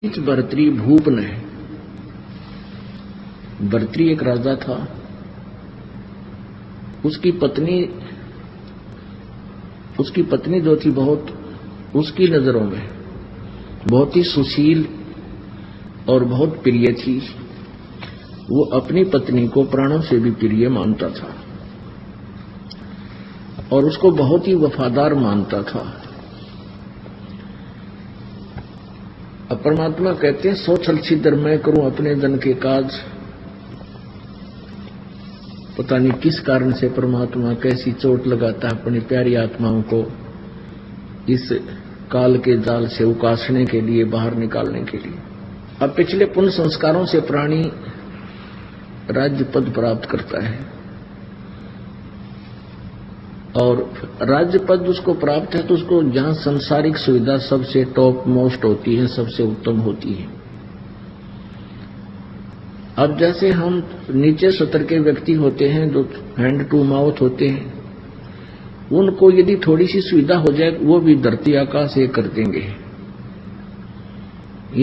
इस भर्तृ भूप ने, भर्तृ एक राजा था, उसकी पत्नी जो थी बहुत उसकी नजरों में बहुत ही सुशील और बहुत प्रिय थी। वो अपनी पत्नी को प्राणों से भी प्रिय मानता था और उसको बहुत ही वफादार मानता था। अब परमात्मा कहते हैं सो छल छिद्र मैं करूं अपने जन के काज। पता नहीं किस कारण से परमात्मा कैसी चोट लगाता है अपनी प्यारी आत्माओं को इस काल के जाल से उकासने के लिए, बाहर निकालने के लिए। अब पिछले पुण्य संस्कारों से प्राणी राज्य पद प्राप्त करता है और राज्य पद उसको प्राप्त है तो उसको जहां सांसारिक सुविधा सबसे टॉप मोस्ट होती है, सबसे उत्तम होती है। अब जैसे हम नीचे स्तर के व्यक्ति होते हैं जो हैंड टू माउथ होते हैं, उनको यदि थोड़ी सी सुविधा हो जाए वो भी धरती आकाश एक कर देंगे।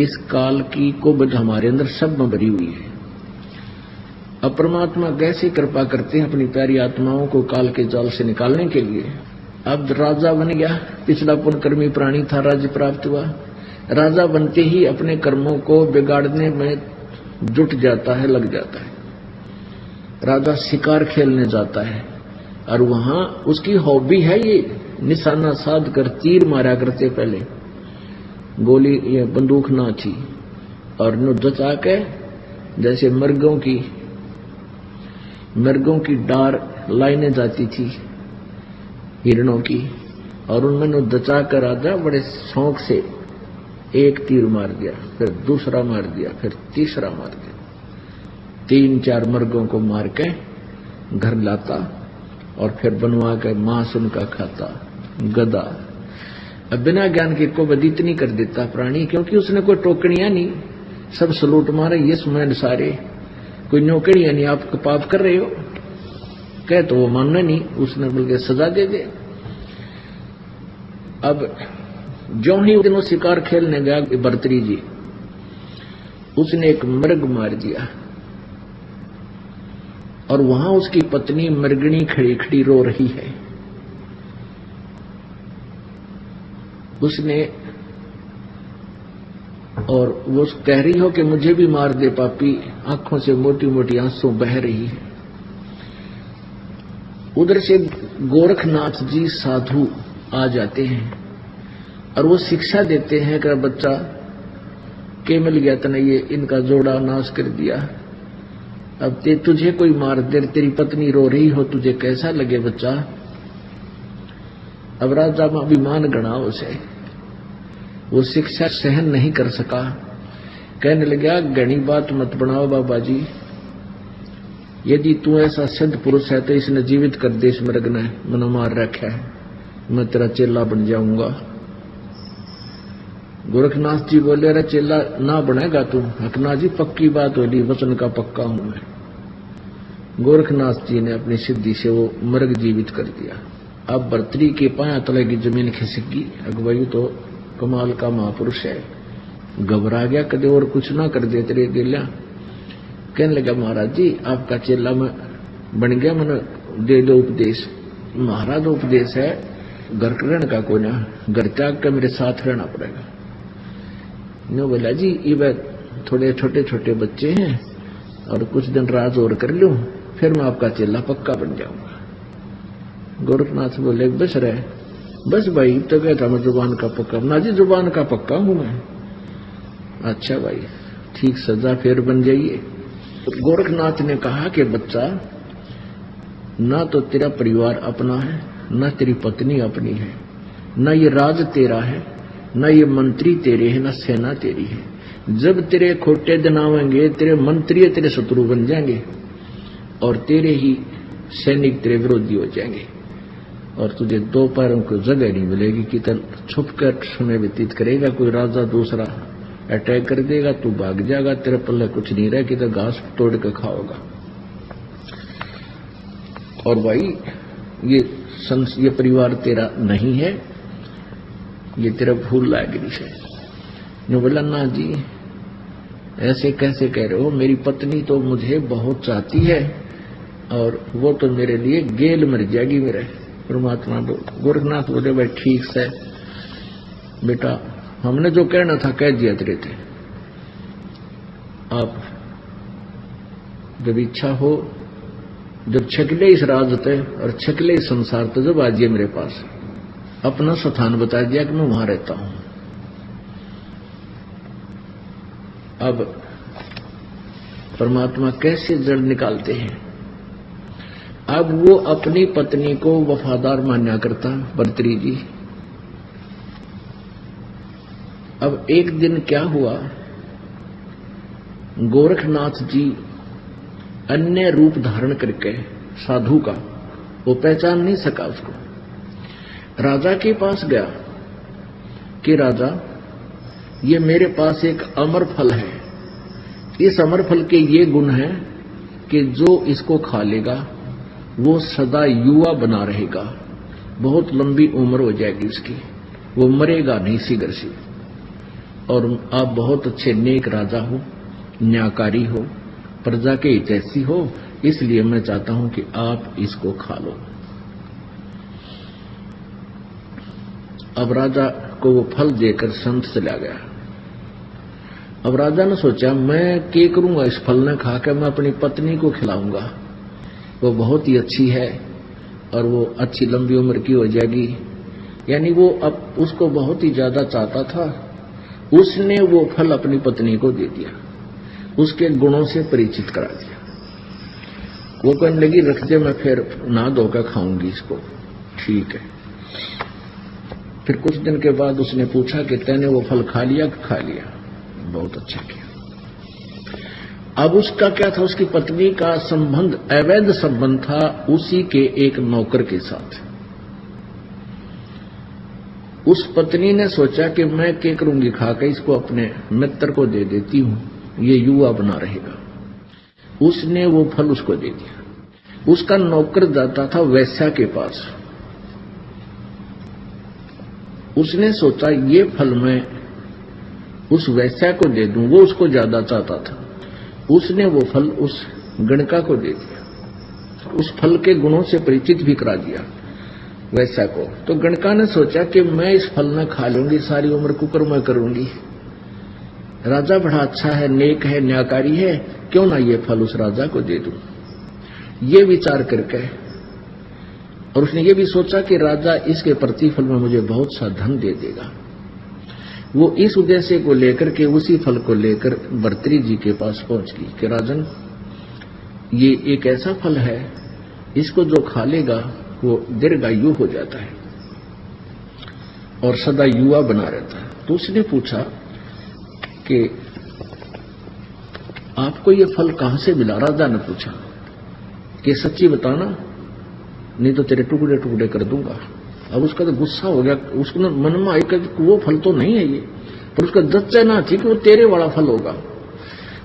इस काल की कुबद हमारे अंदर सब में भरी हुई है। अब परमात्मा कैसे कृपा करते हैं अपनी प्यारी आत्माओं को काल के जाल से निकालने के लिए। अब राजा बन गया, पिछला पुण्यकर्मी प्राणी था, राज्य प्राप्त हुआ। राजा बनते ही अपने कर्मों को बिगाड़ने में जुट जाता है, लग जाता है। राजा शिकार खेलने जाता है और वहां उसकी हॉबी है ये निशाना साध कर तीर मारा करते। पहले गोली या बंदूक ना थी और नु जचा के जैसे मृगों की डार लाइने जाती थी हिरणों की, और उनमें नु दचा कर राजा बड़े शौक से एक तीर मार दिया, फिर दूसरा मार दिया, फिर तीसरा मार दिया। 3-4 मृगों को मार के घर लाता और फिर बनवा के मांस उनका खाता। गधा अब बिना ज्ञान के को बदी इतनी कर देता प्राणी, क्योंकि उसने कोई टोकड़ियां नहीं, सब सलूट मारे ये सुमैन सारे, कोई नौकरियां नहीं। आप पाप कर रहे हो कह तो वो मानना नहीं, उसने बल्कि सजा दे दे। अब जो ही दिन वो शिकार खेलने गया भर्तृ जी, उसने एक मृग मार दिया और वहां उसकी पत्नी मृगणी खड़ी खड़ी रो रही है। उसने और वो कह रही हो कि मुझे भी मार दे पापी, आंखों से मोटी मोटी आंसू बह रही है। उधर से गोरखनाथ जी साधु आ जाते हैं और वो शिक्षा देते हैं कि बच्चा के मिल गया तने ये इनका जोड़ा नाश कर दिया। अब तुझे कोई मार दे, तेरी पत्नी रो रही हो, तुझे कैसा लगे बच्चा। अब राजा में अभिमान गणा उसे, वो शिक्षा सहन नहीं कर सका, कहने लगा घनी बात मत बनाओ बाबा जी, यदि तू ऐसा सिद्ध पुरुष है तो इसने जीवित कर दे, इस मृग ने मनो मार रखा है, मैं तेरा चेला बन जाऊंगा। गोरखनाथ जी बोले रे चेला ना बनेगा तू। हकना जी पक्की बात होली, वचन का पक्का हूं मैं। गोरखनाथ जी ने अपनी सिद्धि से वो मृग जीवित कर दिया। अब भर्तृ के पाया तले की जमीन खिसक गई। अगवाई तो कमाल का महापुरुष है, घबरा गया, कदे और कुछ ना कर दे तेरे दिल्या। कहने लगा महाराज जी आपका चेला मैं बन गया, मैंने दे दो उपदेश। महाराज उपदेश है घर रहने का कोई ना, घर त्याग कर मेरे साथ रहना पड़ेगा। नो बोला जी ये थोड़े छोटे छोटे बच्चे हैं और कुछ दिन राज और कर लूं, फिर मैं आपका चेला पक्का बन जाऊंगा। गोरखनाथ बोले बस रहे, बस भाई तो गया था मैं जुबान का पक्का। ना जी जुबान का पक्का हूं मैं। अच्छा भाई ठीक, सजा फिर बन जाइए। गोरखनाथ ने कहा कि बच्चा ना तो तेरा परिवार अपना है, ना तेरी पत्नी अपनी है, ना ये राज तेरा है, ना ये मंत्री तेरे हैं, ना सेना तेरी है। जब तेरे खोटे दिन आवेंगे तेरे मंत्री तेरे शत्रु बन जाएंगे और तेरे ही सैनिक तेरे विरोधी हो जाएंगे और तुझे दो पैरों को जगह नहीं मिलेगी कि तब छुप कर समय व्यतीत करेगा। कोई राजा दूसरा अटैक कर देगा, तू भाग जाएगा, तेरे पल्ले कुछ नहीं रहे कि तो घास तोड़ कर खाओगा। और भाई ये परिवार तेरा नहीं है, ये तेरा भूल लायगिरी है। ने बोला, ना जी ऐसे कैसे कह रहे हो, मेरी पत्नी तो मुझे बहुत चाहती है और वो तो मेरे लिए गेल मर जाएगी मेरे। परमात्मा गोरखनाथ बोले, भाई ठीक से बेटा, हमने जो कहना था कह दिया तेरे थे। आप जब इच्छा हो, जब छकले इस राज ते और छकले इस संसार तो जब आजिए मेरे पास, अपना स्थान बता दिया कि मैं वहां रहता हूं। अब परमात्मा कैसे जड़ निकालते हैं। अब वो अपनी पत्नी को वफादार मान्या करता भर्तृहरि जी। अब एक दिन क्या हुआ, गोरखनाथ जी अन्य रूप धारण करके साधु का, वो पहचान नहीं सका उसको, राजा के पास गया कि राजा, ये मेरे पास एक अमर फल है, इस अमर फल के ये गुण हैं कि जो इसको खा लेगा वो सदा युवा बना रहेगा, बहुत लंबी उम्र हो जाएगी उसकी, वो मरेगा नहीं शीघ्र से। और आप बहुत अच्छे नेक राजा हो, न्यायकारी हो, प्रजा के हितैषी हो, इसलिए मैं चाहता हूं कि आप इसको खा लो। अब राजा को वो फल देकर संत चला गया। अब राजा ने सोचा, मैं क्या करूंगा इस फल ने खाकर, मैं अपनी पत्नी को खिलाऊंगा, वो बहुत ही अच्छी है और वो अच्छी लंबी उम्र की हो जाएगी। यानी वो अब उसको बहुत ही ज्यादा चाहता था, उसने वो फल अपनी पत्नी को दे दिया, उसके गुणों से परिचित करा दिया। वो कहने लगी, रख दे, मैं फिर नहा धोकर खाऊंगी इसको। ठीक है। फिर कुछ दिन के बाद उसने पूछा कि तैने वो फल खा लिया कि खा लिया? बहुत अच्छा किया। अब उसका क्या था, उसकी पत्नी का संबंध अवैध संबंध था उसी के एक नौकर के साथ। उस पत्नी ने सोचा कि मैं क्या करूंगी, खाकर इसको अपने मित्र को दे देती हूं, ये युवा बना रहेगा। उसने वो फल उसको दे दिया। उसका नौकर जाता था वैश्या के पास, उसने सोचा ये फल मैं उस वैश्या को दे दूं, वो उसको ज्यादा चाहता था, उसने वो फल उस गणका को दे दिया, उस फल के गुणों से परिचित भी करा दिया वैश्या को। तो गणका ने सोचा कि मैं इस फल न खा लूंगी, सारी उम्र कुकर मैं करूंगी, राजा बड़ा अच्छा है, नेक है, न्यायकारी है, क्यों ना ये फल उस राजा को दे दूं। ये विचार करके, और उसने ये भी सोचा कि राजा इसके प्रतिफल में मुझे बहुत सा धन दे देगा। वो इस उद्देश्य को लेकर के, उसी फल को लेकर भर्तृहरि जी के पास पहुंच गई कि राजन, ये एक ऐसा फल है, इसको जो खा लेगा वो दीर्घायु हो जाता है और सदा युवा बना रहता है। तो उसने पूछा कि आपको ये फल कहां से मिला? राजा ने पूछा कि सच्ची बताना, नहीं तो तेरे टुकड़े टुकड़े कर दूंगा। अब उसका तो गुस्सा हो गया, उसको मन में आया कि वो फल तो नहीं है ये, पर उसका जच्चा ना थी कि वो तेरे वाला फल होगा।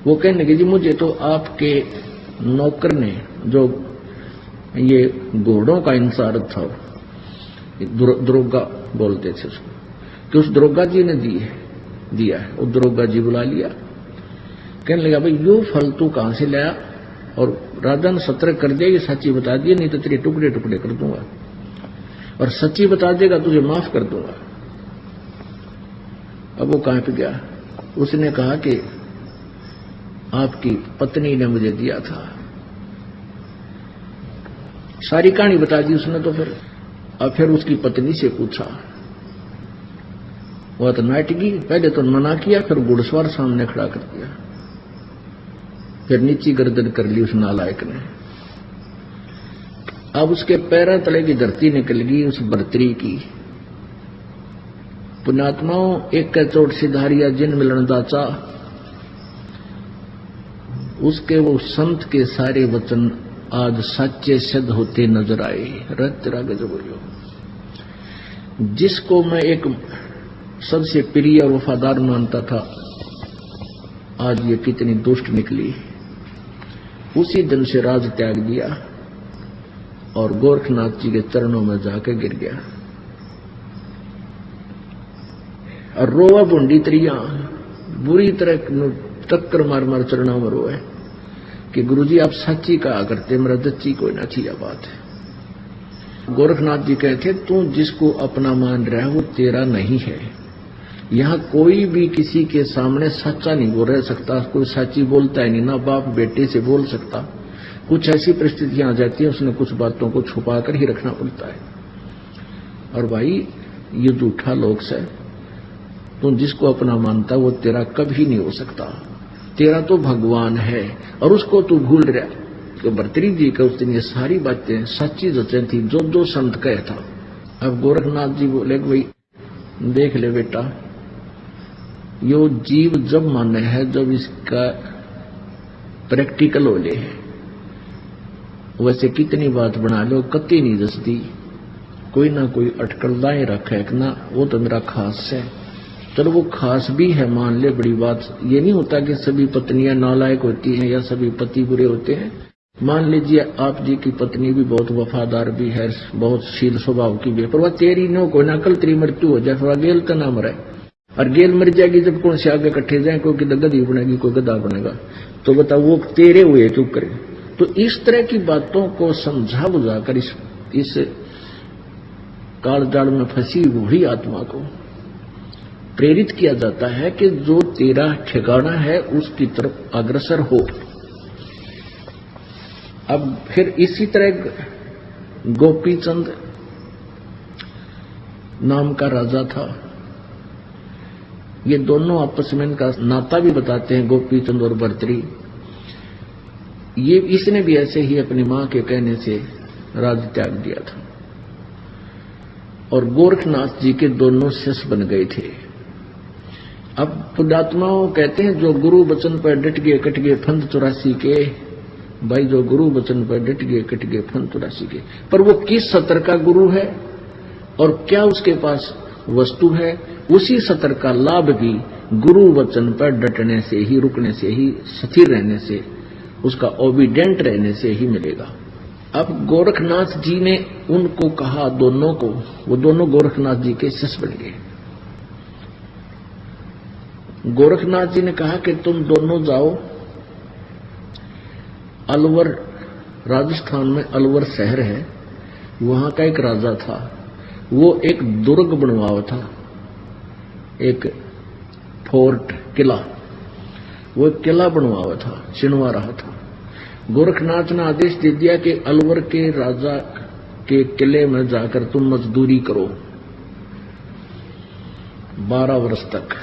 वो कहने लगे, जी मुझे तो आपके नौकर ने, जो ये घोड़ों का इंचार्ज था, दरोगा बोलते थे उसको, कि उस दरोगा जी ने दिया है। वो दरोगा जी बुला लिया, कहने लगा, भाई यो फल तू कहां से लाया? और राजा ने सतर्क कर दिया, ये सच्ची बता दिया, नहीं तो तेरे टुकड़े टुकड़े कर दूंगा, और सच्ची बता देगा तुझे माफ कर दूंगा। अब वो कहां पे गया, उसने कहा कि आपकी पत्नी ने मुझे दिया था, सारी कहानी बता दी उसने। तो फिर उसकी पत्नी से पूछा, वह तो नाटकी, पहले तो मना किया, फिर घुड़सवार सामने खड़ा कर दिया, फिर नीची गर्दन कर ली उस नालायक ने। अब उसके पैरों तले की धरती निकल गई उस भर्तृहरि की। पुण्यात्माओं, एक का चोट सिधारिया जिन मिलन दाचा, उसके वो संत के सारे वचन आज सच्चे सिद्ध होते नजर आए। रत गजब हो, जिसको मैं एक सबसे प्रिय और वफादार मानता था, आज ये कितनी दुष्ट निकली। उसी दिन से राज त्याग दिया और गोरखनाथ जी के चरणों में जाकर गिर गया और रोवा बूंदी त्रिया। बुरी तरह टक्कर मार मार चरणों में रोए कि गुरुजी आप सच्ची कहा करते, मेरा दच्ची कोई ना थी। बात है गोरखनाथ जी कहते तू जिसको अपना मान रहा है वो तेरा नहीं है। यहाँ कोई भी किसी के सामने सच्चा नहीं बोल रह सकता, कोई सच्ची बोलता है नहीं, ना बाप बेटे से बोल सकता। कुछ ऐसी परिस्थितियां आ जाती है उसने कुछ बातों को छुपा कर ही रखना पड़ता है। और भाई ये झूठा लोक है, तू जिसको अपना मानता वो तेरा कभी नहीं हो सकता। तेरा तो भगवान है और उसको तू भूल रहा। तो भर्तृहरि जी का उस दिन ये सारी बातें सच्ची जचें थी जो जो संत कहे था। अब गोरखनाथ जी बोले भाई देख ले बेटा, यो जीव जब माने है जब इसका प्रैक्टिकल हो ले है, वैसे कितनी बात बना लो कति नहीं जसती, कोई ना कोई अटकल दाएं रखे ना, वो तो मेरा खास है। चलो वो खास भी है मान ले, बड़ी बात ये नहीं होता कि सभी पत्नियां नालायक होती हैं या सभी पति बुरे होते हैं। मान लीजिए आप जी की पत्नी भी बहुत वफादार भी है, बहुत शील स्वभाव की भी है, पर वह तेरी नो कोई ना कल तेरी मृत्यु हो जाए, थोड़ा गेल तो ना मरे। और गेल मर जाएगी जब कौन से आगे इकट्ठे जाए, कोई गधी बनेगी कोई गधा बनेगा, तो बताओ वो तेरे हुए चुप करे। तो इस तरह की बातों को समझा बुझाकर इस काल जाल में फंसी बूढ़ी आत्मा को प्रेरित किया जाता है कि जो तेरा ठिकाना है उसकी तरफ अग्रसर हो। अब फिर इसी तरह गोपीचंद नाम का राजा था। ये दोनों आपस में इनका नाता भी बताते हैं, गोपीचंद और भर्तृहरि। ये इसने भी ऐसे ही अपनी मां के कहने से राज त्याग दिया था और गोरखनाथ जी के दोनों शिष्य बन गए थे। अब पुण्यात्माओं कहते हैं जो गुरु वचन पर डट गए कट गए फंद 84 के। भाई जो गुरु वचन पर डट गए कट गए फंद 84 के, पर वो किस सत्र का गुरु है और क्या उसके पास वस्तु है, उसी सत्र का लाभ भी गुरु वचन पर डटने से ही, रुकने से ही, स्थिर रहने से, उसका ओबीडेंट रहने से ही मिलेगा। अब गोरखनाथ जी ने उनको कहा दोनों को, वो दोनों गोरखनाथ जी के शिष्य बन गए। गोरखनाथ जी ने कहा कि तुम दोनों जाओ अलवर, राजस्थान में अलवर शहर है, वहां का एक राजा था, वो एक दुर्ग बनवाया था, एक फोर्ट किला, वो एक किला बनवाया था, चिनवा रहा था। गोरखनाथ ने आदेश दे दिया कि अलवर के राजा के किले में जाकर तुम मजदूरी करो 12 वर्ष तक,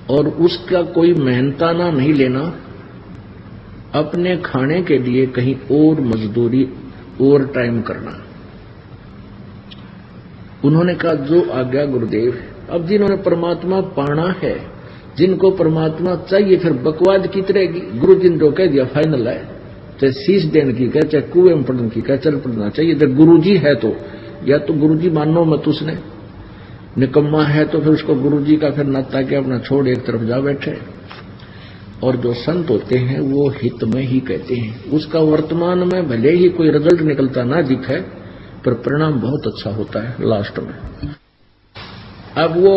और उसका कोई मेहनताना नहीं लेना, अपने खाने के लिए कहीं और मजदूरी ओवर टाइम करना। उन्होंने कहा जो आज्ञा गुरुदेव। अब जिन्होंने परमात्मा पाना है, जिनको परमात्मा चाहिए, फिर बकवाद की तरह गुरु जी ने कह दिया फाइनल है, चाहे शीश देने की कह, चाहे कुएं में पढ़ने की कह, चल पढ़ना चाहिए। जब गुरु जी है तो या तो गुरु जी मानो मत, उसने निकम्मा है तो फिर उसको गुरु जी का फिर नाता के अपना छोड़ एक तरफ जा बैठे। और जो संत होते हैं वो हित में ही कहते हैं, उसका वर्तमान में भले ही कोई रिजल्ट निकलता ना दिखे पर परिणाम बहुत अच्छा होता है लास्ट में। अब वो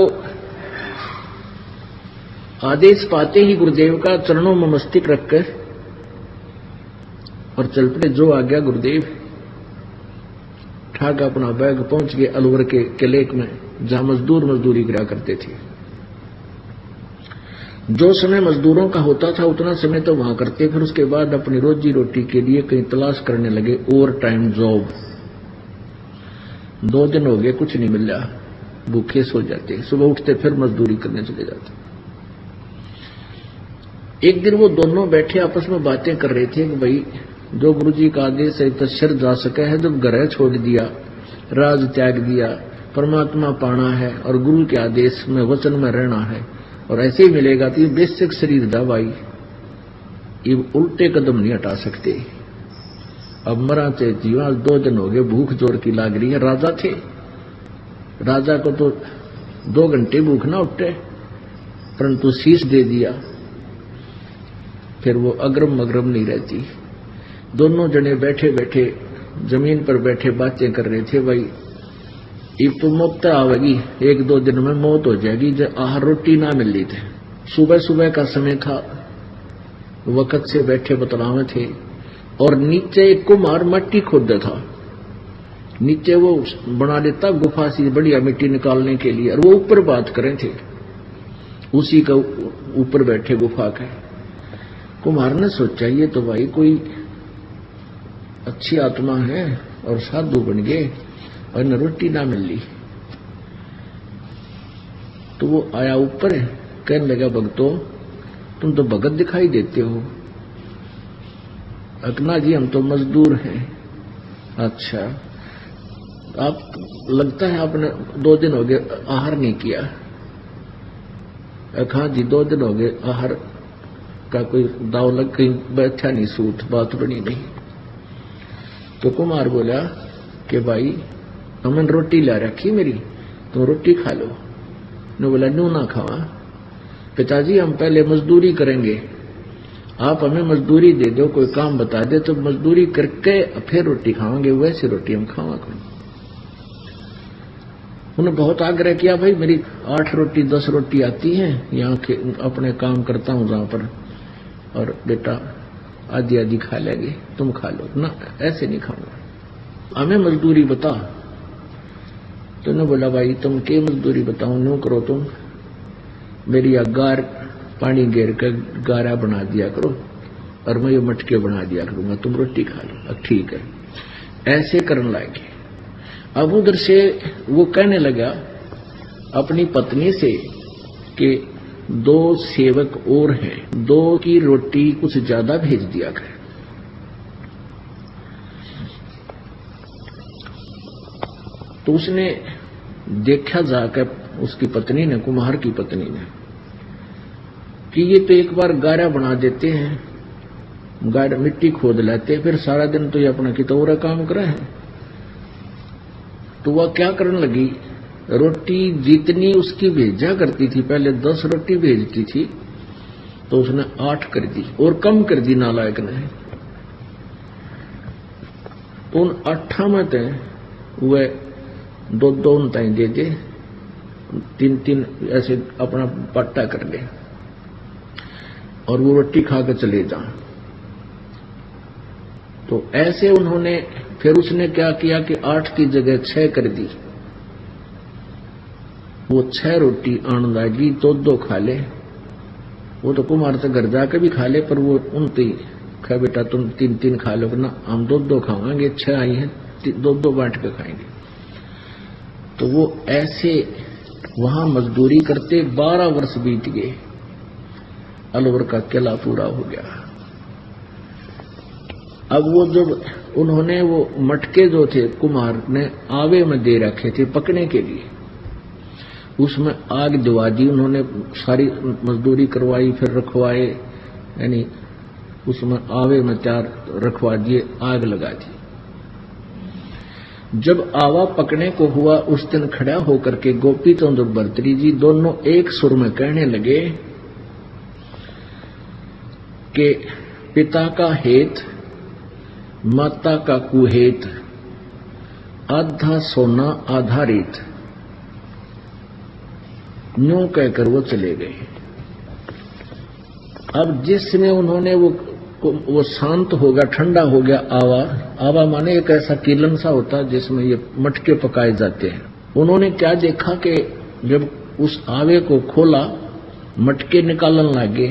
आदेश पाते ही गुरुदेव का चरणों में मस्तक रखकर और चल पड़े, जो आ गया गुरुदेव। ठाक अपना बैग पहुंच गए अलवर के किले में, जहां मजदूर मजदूरी करा करते थे। जो समय मजदूरों का होता था उतना समय तो वहां करते, फिर उसके बाद अपनी रोजी रोटी के लिए कहीं तलाश करने लगे ओवर टाइम जॉब। 2 दिन हो गए कुछ नहीं मिल रहा, भूखे सो जाते, सुबह उठते फिर मजदूरी करने चले जाते। एक दिन वो दोनों बैठे आपस में बातें कर रहे थे कि भाई जो गुरु जी का आदेश है तो सिर जा सके है, जब घर छोड़ दिया, राज त्याग दिया, परमात्मा पाना है और गुरु के आदेश में वचन में रहना है और ऐसे ही मिलेगा तो ये बेसिक शरीर था भाई, ये उल्टे कदम नहीं हटा सकते। अब मरा चाहे जीवा, 2 दिन हो गए, भूख जोर की लाग रही है। राजा थे, राजा को तो 2 घंटे भूख ना उठे, परंतु शीश दे दिया, फिर वो अग्रम अग्रम नहीं रहती। दोनों जने बैठे बैठे जमीन पर बैठे बातें कर रहे थे, भाई अब तो मौत आवेगी, 1-2 दिन में मौत हो जाएगी, जब आहार रोटी ना मिल रही थे। सुबह सुबह का समय था, वक्त से बैठे बतलावे थे, और नीचे एक कुम्हार मिट्टी खोदता था। नीचे वो बना देता गुफा सी बढ़िया मिट्टी निकालने के लिए, और वो ऊपर बात करें थे, उसी का ऊपर बैठे गुफा के। कुम्हार ने सोचा ये तो भाई कोई अच्छी आत्मा है और साधु बन गए और न रोटी ना मिल ली। तो वो आया ऊपर, कहने लगा भक्तों तुम तो भगत दिखाई देते हो। अकना जी हम तो मजदूर हैं। अच्छा, आप लगता है आपने 2 दिन हो गए आहार नहीं किया। हाँ जी 2 दिन हो गए आहार का कोई दाव लग कहीं बैठा नहीं, सूत बात बनी नहीं। तो कुमार बोला कि भाई हमने रोटी ला रखी मेरी, तुम रोटी खा लो। ने बोला न्यू ना खावा पिताजी, हम पहले मजदूरी करेंगे, आप हमें मजदूरी दे दो, कोई काम बता दे तो मजदूरी करके फिर रोटी खावांगे, वैसी रोटी हम खावांगे। उन्होंने बहुत आग्रह किया, भाई मेरी 8 रोटी 10 रोटी आती हैं, यहाँ के अपने काम करता हूँ जहाँ पर, और बेटा आधी आधी खा लेंगे, तुम खा लो ना, ऐसे नहीं खाऊंगा, हमें मजदूरी बता। तो उन्होंने बोला भाई तुम के मजदूरी बताऊं, न्यू करो तुम मेरी अगार पानी घेर कर गारा बना दिया करो और मैं ये मटके बना दिया करूंगा, तुम रोटी खा लो। अब ठीक है, ऐसे करने लगे। अब उधर से वो कहने लगा अपनी पत्नी से कि 2 सेवक और हैं, 2 की रोटी कुछ ज्यादा भेज दिया कर। तो उसने देखा जाकर उसकी पत्नी ने, कुम्हार की पत्नी ने, कि ये तो एक बार गारा बना देते हैं, गारा मिट्टी खोद लेते, फिर सारा दिन तो ये अपना कितौरा काम करे है। तो वह क्या करने लगी, रोटी जितनी उसकी भेजा करती थी, पहले 10 रोटी भेजती थी, तो उसने 8 कर दी और कम कर दी नालायक ने। तो उन 8 में थे वह 2-2 ताई दे दे, 3-3 ऐसे अपना पट्टा कर ले और वो रोटी खा कर चले जा। तो ऐसे उन्होंने, फिर उसने क्या किया कि 8 की जगह 6 कर दी। वो 6 रोटी आने लगी, 2-2 खा ले। वो तो कुमार से घर जाके भी खा ले, पर वो उनती कहा बेटा तुम 3-3 खा लो ना, हम 2-2 खाएंगे, 6 आई हैं 2-2 बांट के खाएंगे। तो वो ऐसे वहां मजदूरी करते 12 वर्ष बीत गए, अलवर का किला पूरा हो गया। अब वो जब उन्होंने वो मटके जो थे कुम्हार ने आवे में दे रखे थे पकने के लिए, उसमें आग दिवा दी उन्होंने, सारी मजदूरी करवाई, फिर रखवाए, यानी उसमें आवे में 4 रखवा दिए, आग लगा दी। जब आवा पकने को हुआ उस दिन खड़ा होकर के गोपी चंद और भर्तरी जी दोनों एक सुर में कहने लगे कि पिता का हेत माता का कुहेत, आधा सोना आधा रेत। न्यू कहकर वो चले गए। अब जिस समय उन्होंने वो शांत हो गया, ठंडा हो गया आवा, आवा माने एक ऐसा कीलन सा होता है जिसमें ये मटके पकाए जाते हैं। उन्होंने क्या देखा कि जब उस आवे को खोला, मटके निकालने लगे,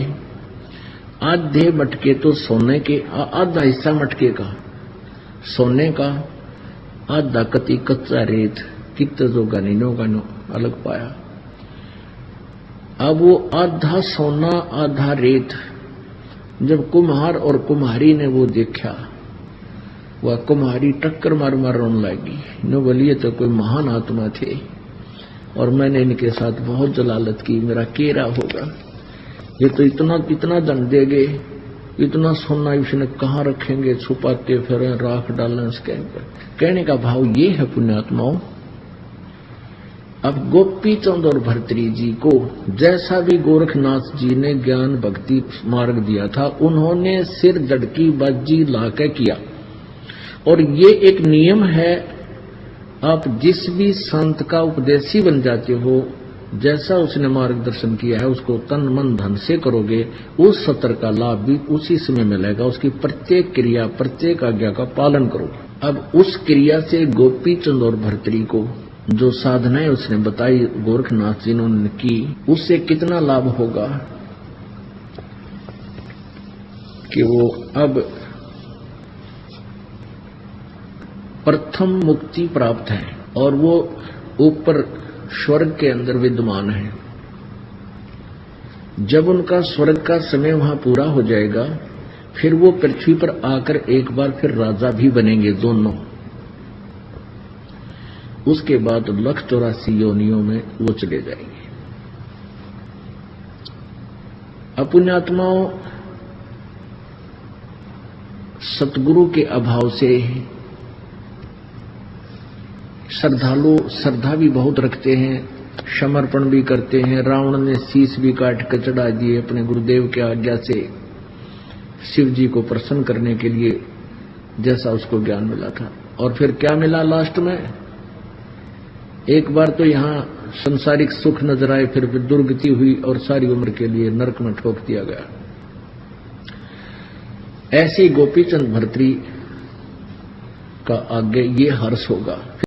आधे मटके तो सोने के, आधा हिस्सा मटके का सोने का, आधा कति कच्चा रेत, कितना जो गनीनो गनो अलग पाया। अब वो आधा सोना आधा रेत जब कुम्हार और कुम्हारी ने वो देखा, वह कुम्हारी टक्कर मार मार रोने लगी। नो बोलिए तो कोई महान आत्मा थे और मैंने इनके साथ बहुत जलालत की, मेरा केरा होगा, ये तो इतना दंड देंगे, इतना सोना इसने कहाँ रखेंगे, छुपाते फिर राख डालने इसके। कहने का भाव ये है पुण्यात्माओं। अब गोपी चंद और भर्तरी जी को जैसा भी गोरखनाथ जी ने ज्ञान भक्ति मार्ग दिया था, उन्होंने सिर जड़की बाजी लाके किया। और ये एक नियम है, आप जिस भी संत का उपदेशी बन जाते हो, जैसा उसने मार्गदर्शन किया है उसको तन मन धन से करोगे, उस सत्र का लाभ भी उसी समय मिलेगा। उसकी प्रत्येक क्रिया प्रत्येक आज्ञा का पालन करो। अब उस क्रिया से गोपी चंद और भर्तरी को जो साधनाएं उसने बताई गोरखनाथ जी ने की, उससे कितना लाभ होगा कि वो अब प्रथम मुक्ति प्राप्त है और वो ऊपर स्वर्ग के अंदर विद्यमान है। जब उनका स्वर्ग का समय वहां पूरा हो जाएगा, फिर वो पृथ्वी पर आकर एक बार फिर राजा भी बनेंगे दोनों। उसके बाद 184 योनियों में वो चले जाएंगे। अपुण्यात्माओं, सतगुरु के अभाव से श्रद्धालु श्रद्धा भी बहुत रखते हैं, समर्पण भी करते हैं। रावण ने शीश भी काट कर चढ़ा दिए अपने गुरुदेव के आज्ञा से, शिव जी को प्रसन्न करने के लिए, जैसा उसको ज्ञान मिला था। और फिर क्या मिला लास्ट में? एक बार तो यहां संसारिक सुख नजर आए, फिर दुर्गति हुई और सारी उम्र के लिए नरक में ठोक दिया गया। ऐसे गोपीचंद भर्तरी का आगे ये हर्ष होगा